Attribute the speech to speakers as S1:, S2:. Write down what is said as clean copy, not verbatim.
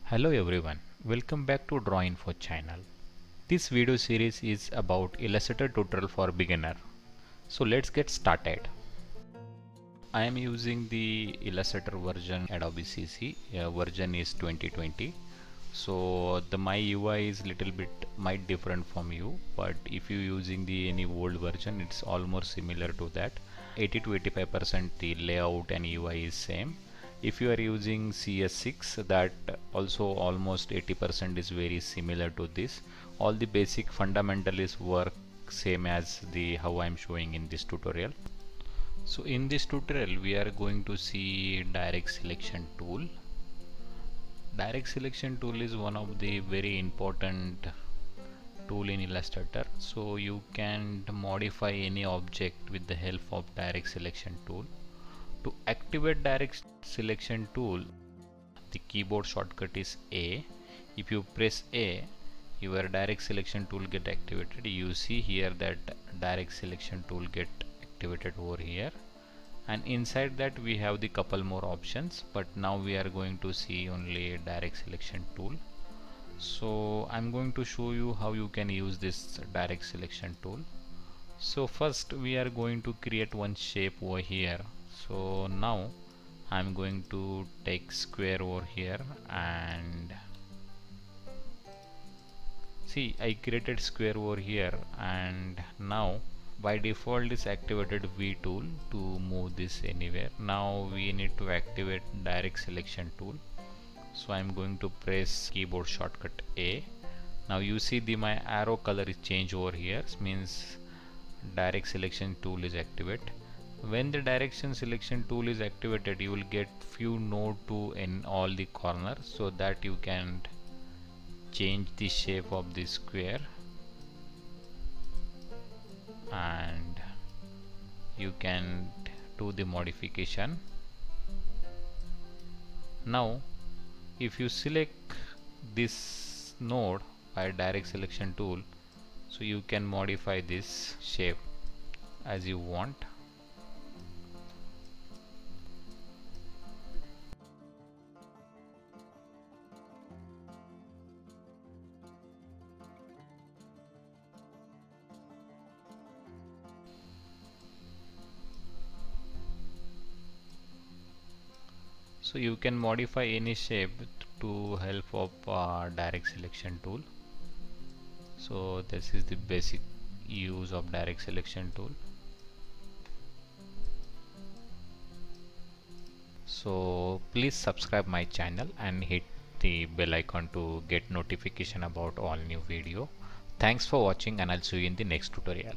S1: Hello everyone, welcome back to Draw Info channel. This video series is about Illustrator tutorial for beginner. So let's get started. I am using the Illustrator version Adobe CC. Version is 2020. So the my UI is little bit might different from you, but if you using the any old version, it's almost similar to that. 80 to 85% the layout and UI is same. If you are using CS6, that also almost 80% is very similar to this. All the basic fundamentals work same as the how I'm showing in this tutorial. So in this tutorial we are going to see direct selection tool. Direct selection tool is one of the very important tool in Illustrator. So you can modify any object with the help of direct selection tool. To activate direct selection tool, the keyboard shortcut is A. If you press A, your direct selection tool get activated. You see here that direct selection tool get activated over here, and inside that we have the couple more options, but now we are going to see only direct selection tool. So I'm going to show you how you can use this direct selection tool. So first we are going to create one shape over here. So now I'm going to take square over here, and see I created square over here, and now by default is activated V tool to move this anywhere. Now we need to activate direct selection tool. So I'm going to press keyboard shortcut A. Now you see my arrow color is changed over here, means direct selection tool is activated. When the direction selection tool is activated, you will get few node to in all the corners, so that you can change the shape of the square, and you can do the modification. Now if you select this node by direct selection tool, so you can modify this shape as you want. So you can modify any shape to help of direct selection tool. So this is the basic use of direct selection tool. So please subscribe my channel and hit the bell icon to get notification about all new video. Thanks for watching, and I'll see you in the next tutorial.